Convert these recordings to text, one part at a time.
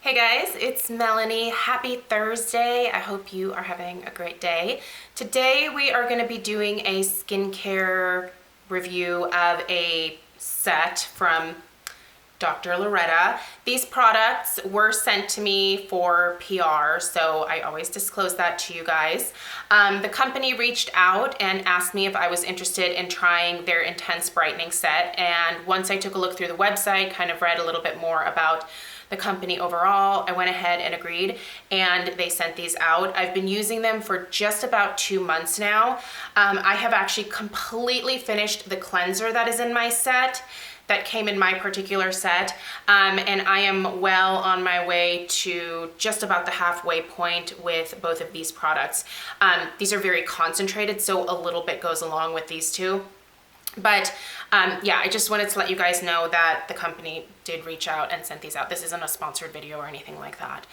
Hey guys, it's Melanie. Happy Thursday. I hope you are having a great day. Today we are going to be doing a skincare review of a set from Dr. Loretta. These products were sent to me for PR, so I always disclose that to you guys. The company reached out and asked me if I was interested in trying their Intense Brightening set, and once I took a look through the website, kind of read a little bit more about the company overall, I went ahead and agreed, and they sent these out. I've been using them for just about 2 months now. I have actually completely finished the cleanser that is in my set, that came in my particular set, and I am well on my way to just about the halfway point with both of these products. These are very concentrated, so a little bit goes along with these two. But yeah, I just wanted to let you guys know that the company did reach out and sent these out. This isn't a sponsored video or anything like that.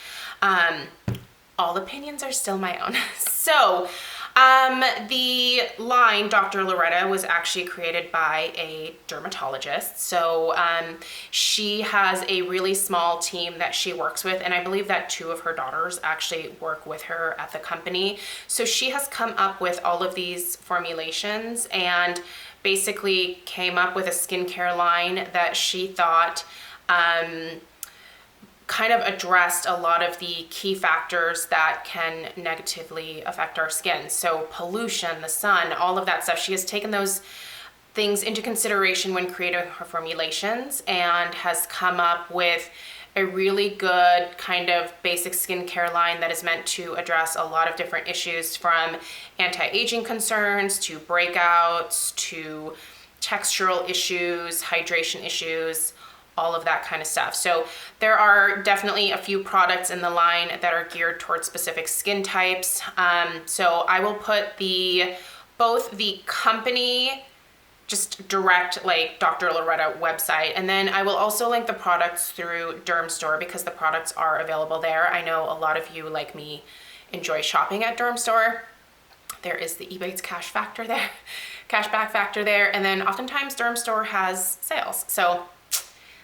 All opinions are still my own. So the line Dr. Loretta was actually created by a dermatologist. So she has a really small team that she works with, and I believe that 2 of her daughters actually work with her at the company. So she has come up with all of these formulations and basically came up with a skincare line that she thought kind of addressed a lot of the key factors that can negatively affect our skin. So pollution, the sun, all of that stuff. She has taken those things into consideration when creating her formulations and has come up with a really good kind of basic skincare line that is meant to address a lot of different issues, from anti-aging concerns to breakouts to textural issues, hydration issues, all of that kind of stuff. So there are definitely a few products in the line that are geared towards specific skin types. So I will put both the company just direct like Dr. Loretta website, and then I will also link the products through Dermstore because the products are available there. I know a lot of you, like me, enjoy shopping at Dermstore. There is the Ebates cashback factor there, and then oftentimes Dermstore has sales. So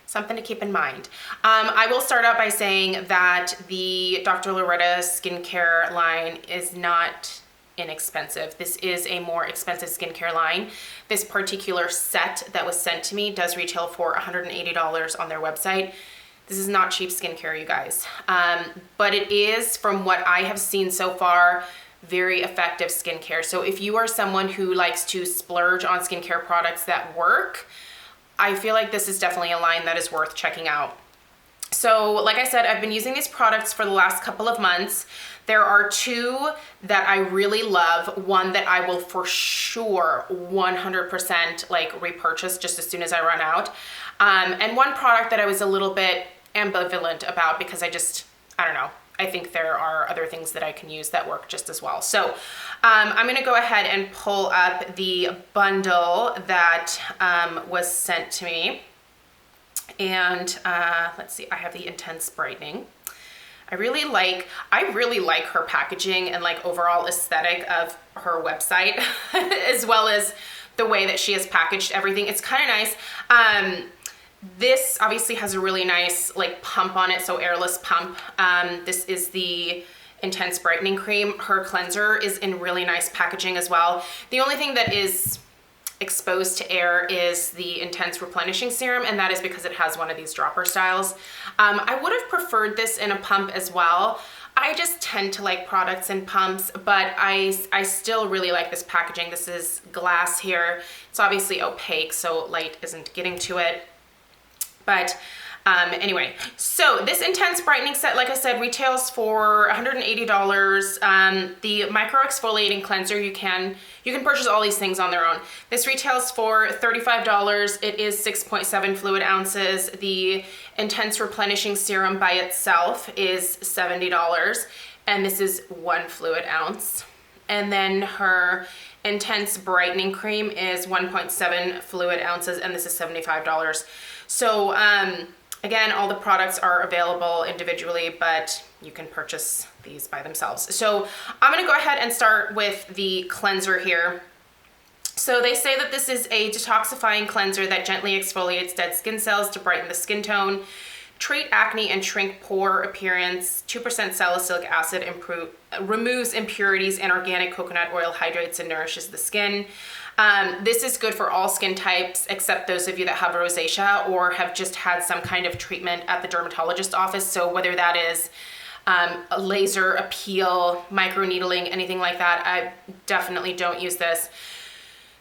something to keep in mind. I will start out by saying that the Dr. Loretta skincare line is not inexpensive. This is a more expensive skincare line. This particular set that was sent to me does retail for $180 on their website. This is not cheap skincare, you guys. But it is, from what I have seen so far, very effective skincare. So if you are someone who likes to splurge on skincare products that work, I feel like this is definitely a line that is worth checking out. So like I said, I've been using these products for the last couple of months. There are 2 that I really love. One that I will for sure 100% like repurchase just as soon as I run out. And one product that I was a little bit ambivalent about because I don't know. I think there are other things that I can use that work just as well. So I'm gonna go ahead and pull up the bundle that was sent to me. And let's see, I have the Intense Brightening. I really like her packaging and like overall aesthetic of her website, as well as the way that she has packaged everything. It's kind of nice. This obviously has a really nice like pump on it, so airless pump. This is the Intense Brightening Cream. Her cleanser is in really nice packaging as well. The only thing that is exposed to air is the Intense Replenishing Serum, and that is because it has one of these dropper styles. I would have preferred this in a pump as well. I just tend to like products in pumps, but I still really like this packaging. This is glass here. It's obviously opaque, so light isn't getting to it. But anyway, so this Intense Brightening set, like I said, retails for $180. The micro exfoliating cleanser, you can purchase all these things on their own. This retails for $35. It is 6.7 fluid ounces. The Intense Replenishing Serum by itself is $70, and this is 1 fluid ounce. And then her Intense Brightening Cream is 1.7 fluid ounces, and this is $75. So again, all the products are available individually, but you can purchase these by themselves. So I'm gonna go ahead and start with the cleanser here. So they say that this is a detoxifying cleanser that gently exfoliates dead skin cells to brighten the skin tone. treat acne and shrink pore appearance. 2% salicylic acid removes impurities, and organic coconut oil hydrates and nourishes the skin. This is good for all skin types except those of you that have rosacea or have just had some kind of treatment at the dermatologist office. So whether that is a laser, a peel, microneedling, anything like that, I definitely don't use this.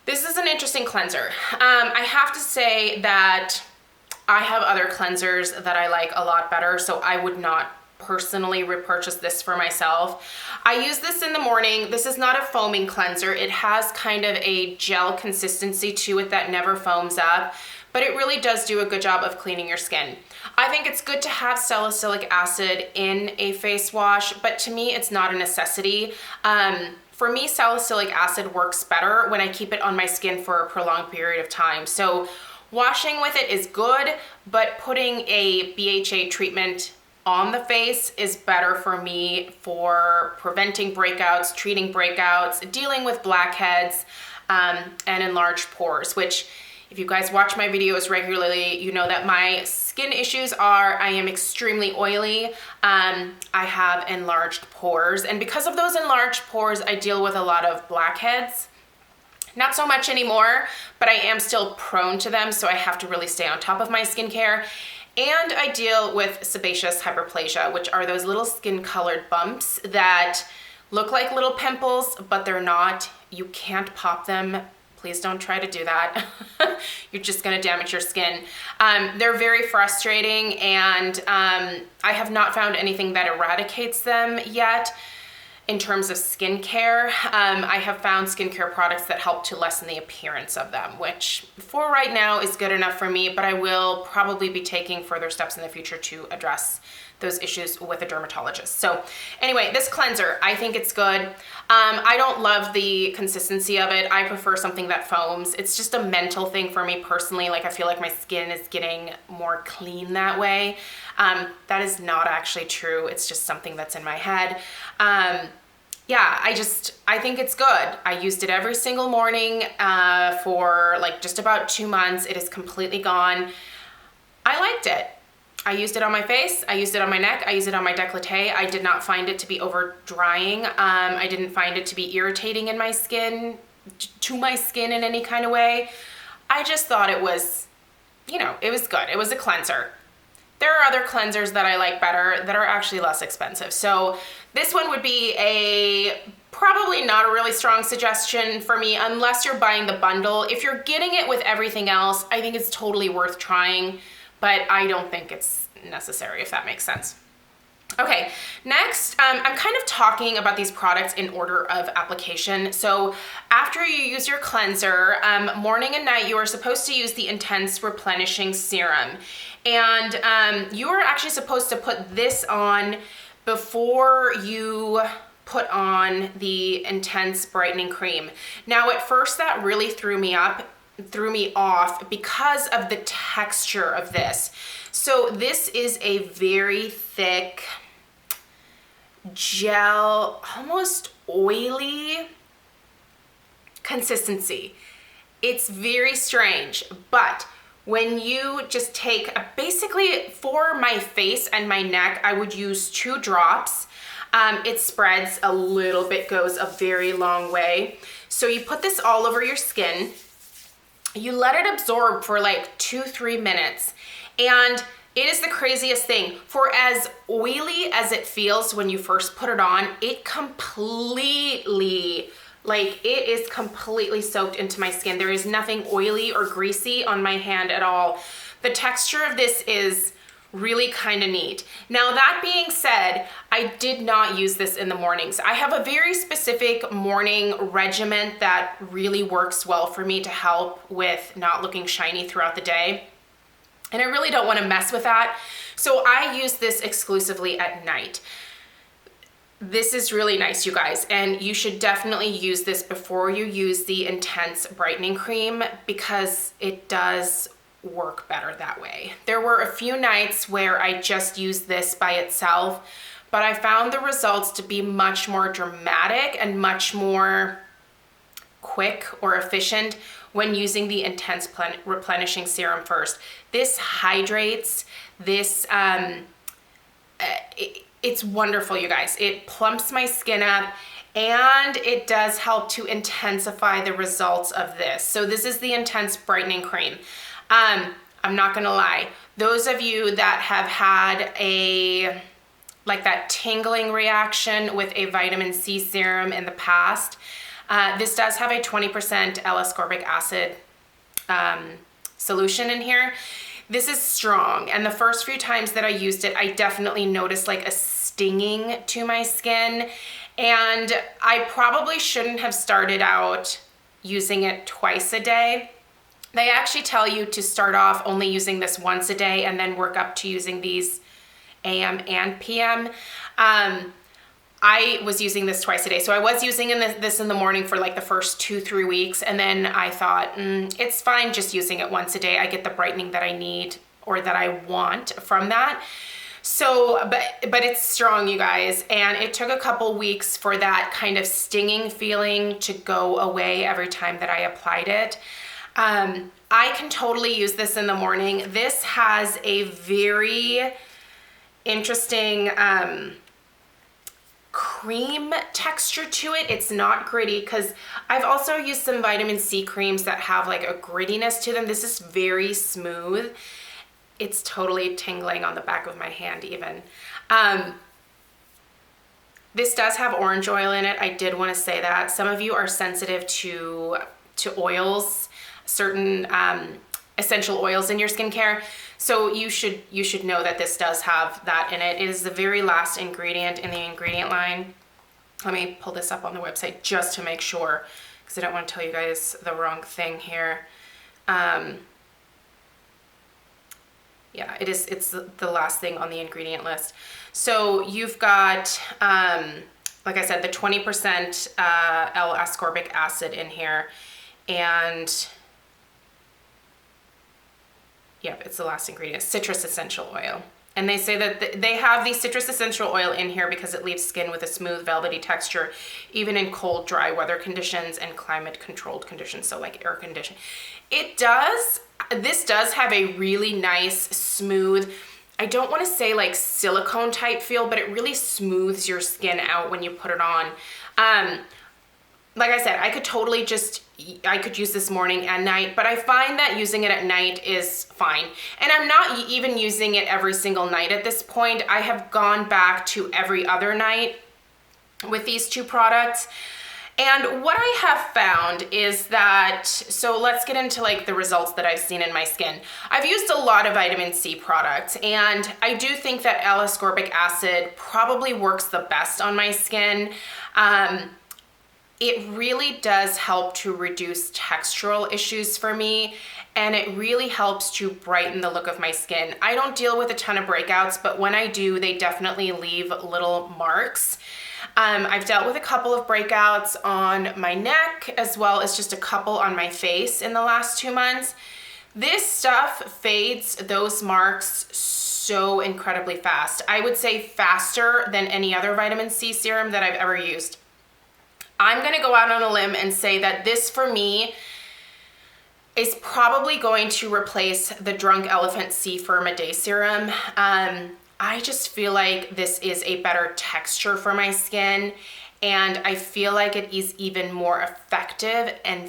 This is an interesting cleanser. I have to say that I have other cleansers that I like a lot better, so I would not personally repurchase this for myself. I use this in the morning. This is not a foaming cleanser. It has kind of a gel consistency to it that never foams up, but it really does do a good job of cleaning your skin. I think it's good to have salicylic acid in a face wash, but to me, it's not a necessity. For me, salicylic acid works better when I keep it on my skin for a prolonged period of time. So washing with it is good, but putting a BHA treatment on the face is better for me for preventing breakouts, treating breakouts, dealing with blackheads, and enlarged pores, which if you guys watch my videos regularly, you know that my skin issues are I am extremely oily. I have enlarged pores, and because of those enlarged pores, I deal with a lot of blackheads. Not so much anymore, but I am still prone to them, so I have to really stay on top of my skincare. And I deal with sebaceous hyperplasia, which are those little skin-colored bumps that look like little pimples, but they're not. You can't pop them. Please don't try to do that. You're just gonna damage your skin. They're very frustrating, and I have not found anything that eradicates them yet. In terms of skincare, I have found skincare products that help to lessen the appearance of them, which for right now is good enough for me, but I will probably be taking further steps in the future to address those issues with a dermatologist. So anyway, this cleanser, I think it's good. I don't love the consistency of it. I prefer something that foams. It's just a mental thing for me personally. Like I feel like my skin is getting more clean that way. That is not actually true. It's just something that's in my head. Yeah, I think it's good. I used it every single morning for like just about 2 months. It is completely gone. I liked it. I used it on my face, I used it on my neck, I used it on my décolleté. I did not find it to be over drying. I didn't find it to be irritating in my skin, to my skin in any kind of way. I just thought it was, it was good. It was a cleanser. There are other cleansers that I like better that are actually less expensive. So this one would be probably not a really strong suggestion for me unless you're buying the bundle. If you're getting it with everything else, I think it's totally worth trying, but I don't think it's necessary, if that makes sense. Okay, next, I'm kind of talking about these products in order of application. So after you use your cleanser, morning and night, you are supposed to use the Intense Replenishing Serum. And you are actually supposed to put this on before you put on the Intense Brightening Cream. Now, at first, that really threw me off because of the texture of this. So this is a very thick gel, almost oily consistency. It's very strange, but when you just take basically for my face and my neck, I would use 2 drops. It spreads a little bit, goes a very long way. So you put this all over your skin. You let it absorb for like 2-3 minutes. And it is the craziest thing. For as oily as it feels when you first put it on, it is completely soaked into my skin. There is nothing oily or greasy on my hand at all. The texture of this is really kind of neat. Now, that being said, I did not use this in the mornings. I have a very specific morning regimen that really works well for me to help with not looking shiny throughout the day. And I really don't want to mess with that. So I use this exclusively at night. This is really nice, you guys, and you should definitely use this before you use the Intense Brightening Cream because it does work better that way. There were a few nights where I just used this by itself, but I found the results to be much more dramatic and much more quick or efficient when using the Intense Replenishing Serum first. This hydrates, it's wonderful, you guys. It plumps my skin up, and it does help to intensify the results of this. So this is the Intense Brightening Cream. I'm not gonna lie, those of you that have had like that tingling reaction with a vitamin C serum in the past, this does have a 20% L-ascorbic acid solution in here. This is strong, and the first few times that I used it, I definitely noticed like a stinging to my skin, and I probably shouldn't have started out using it twice a day. They actually tell you to start off only using this once a day and then work up to using these AM and PM. I was using this twice a day. So I was using this in the morning for like the first 2-3 weeks. And then I thought, it's fine just using it once a day. I get the brightening that I need or that I want from that. So, but it's strong, you guys. And it took a couple weeks for that kind of stinging feeling to go away every time that I applied it. I can totally use this in the morning. This has a very interesting, cream texture to it. It's not gritty, because I've also used some vitamin C creams that have like a grittiness to them. This is very smooth. It's totally tingling on the back of my hand even. This does have orange oil in it. I did want to say that. Some of you are sensitive to oils, certain essential oils in your skincare. So you should know that this does have that in it. It is the very last ingredient in the ingredient line. Let me pull this up on the website just to make sure, because I don't want to tell you guys the wrong thing here. Yeah, it's the last thing on the ingredient list. So you've got, like I said, the 20% L-ascorbic acid in here, and yep, it's the last ingredient, citrus essential oil. And they say that they have the citrus essential oil in here because it leaves skin with a smooth, velvety texture, even in cold, dry weather conditions and climate-controlled conditions, so like air conditioning. This does have a really nice, smooth, I don't want to say like silicone type feel, but it really smooths your skin out when you put it on. Like I said, I could use this morning and night, but I find that using it at night is fine. And I'm not even using it every single night at this point. I have gone back to every other night with these two products. And what I have found is that, so let's get into like the results that I've seen in my skin. I've used a lot of vitamin C products, and I do think that L-ascorbic acid probably works the best on my skin. It really does help to reduce textural issues for me, and it really helps to brighten the look of my skin. I don't deal with a ton of breakouts, but when I do, they definitely leave little marks. I've dealt with a couple of breakouts on my neck, as well as just a couple on my face in the last 2 months. This stuff fades those marks so incredibly fast. I would say faster than any other vitamin C serum that I've ever used. I'm gonna go out on a limb and say that this, for me, is probably going to replace the Drunk Elephant C Firm a Day Serum. I just feel like this is a better texture for my skin, and I feel like it is even more effective and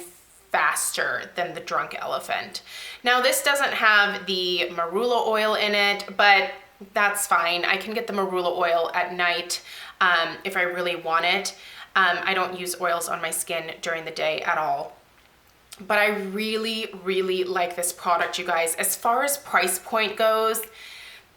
faster than the Drunk Elephant. Now, this doesn't have the marula oil in it, but that's fine. I can get the marula oil at night if I really want it. I don't use oils on my skin during the day at all. But I really, really like this product, you guys. As far as price point goes,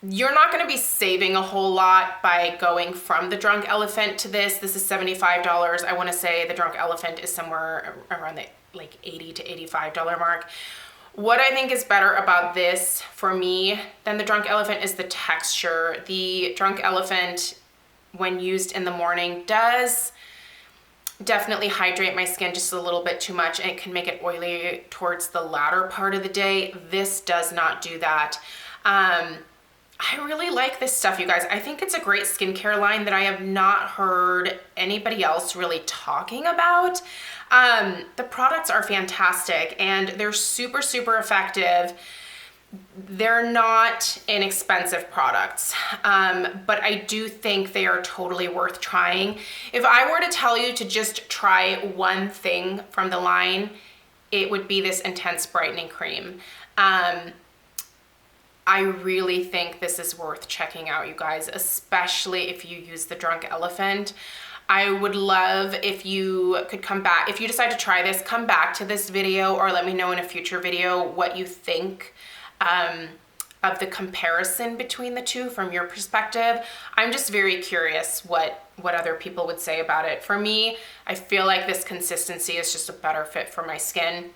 you're not gonna be saving a whole lot by going from the Drunk Elephant to this. This is $75. I wanna say the Drunk Elephant is somewhere around the like $80 to $85 mark. What I think is better about this for me than the Drunk Elephant is the texture. The Drunk Elephant, when used in the morning, does definitely hydrate my skin just a little bit too much, and it can make it oily towards the latter part of the day. This does not do that. I really like this stuff, you guys. I think it's a great skincare line that I have not heard anybody else really talking about. The products are fantastic and they're super, super effective. They're not inexpensive products, but I do think they are totally worth trying. If I were to tell you to just try one thing from the line, it would be this Intense Brightening Cream. I really think this is worth checking out, you guys, especially if you use the Drunk Elephant. I would love if you could come back, if you decide to try this, come back to this video or let me know in a future video what you think of the comparison between the two from your perspective. I'm just very curious what other people would say about it. For me, I feel like this consistency is just a better fit for my skin.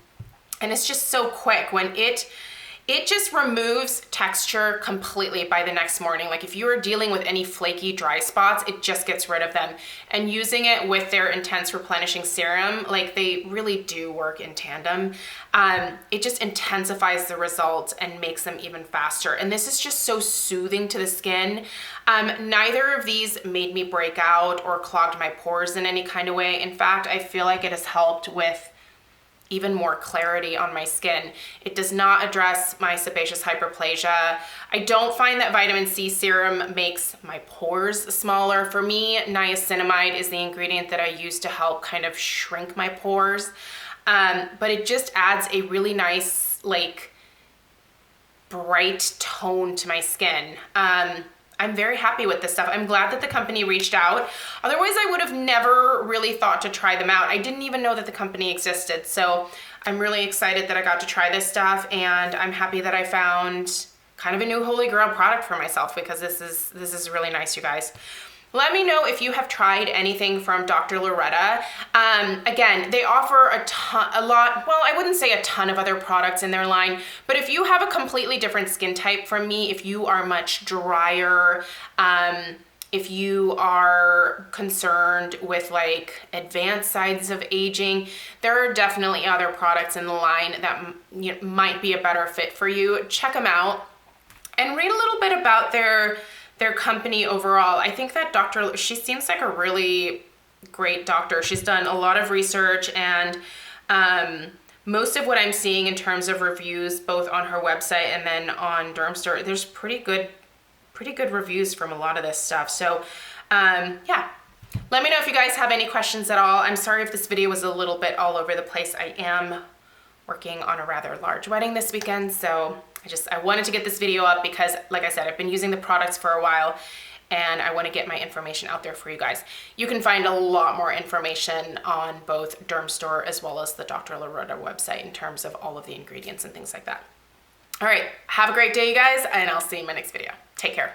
And it's just so quick. When it just removes texture completely by the next morning. Like if you are dealing with any flaky dry spots, it just gets rid of them. And using it with their Intense Replenishing Serum, like they really do work in tandem. It just intensifies the results and makes them even faster. And this is just so soothing to the skin. Neither of these made me break out or clogged my pores in any kind of way. In fact, I feel like it has helped with even more clarity on my skin. It does not address my sebaceous hyperplasia. I don't find that vitamin C serum makes my pores smaller. For me, niacinamide is the ingredient that I use to help kind of shrink my pores. But it just adds a really nice, like, bright tone to my skin. I'm very happy with this stuff. I'm glad that the company reached out. Otherwise, I would have never really thought to try them out. I didn't even know that the company existed. So I'm really excited that I got to try this stuff, and I'm happy that I found kind of a new holy grail product for myself, because this is really nice, you guys. Let me know if you have tried anything from Dr. Loretta. Again, they offer a lot, well, I wouldn't say a ton of other products in their line, but if you have a completely different skin type from me, if you are much drier, if you are concerned with like advanced signs of aging, there are definitely other products in the line that might be a better fit for you. Check them out and read a little bit about their company overall. I think that she seems like a really great doctor. She's done a lot of research, and most of what I'm seeing in terms of reviews, both on her website and then on Dermstore, there's pretty good reviews from a lot of this stuff. So yeah, let me know if you guys have any questions at all. I'm sorry if this video was a little bit all over the place. I am working on a rather large wedding this weekend, so I wanted to get this video up because, like I said, I've been using the products for a while and I want to get my information out there for you guys. You can find a lot more information on both Dermstore as well as the Dr. Loretta website in terms of all of the ingredients and things like that. All right, have a great day, you guys, and I'll see you in my next video. Take care.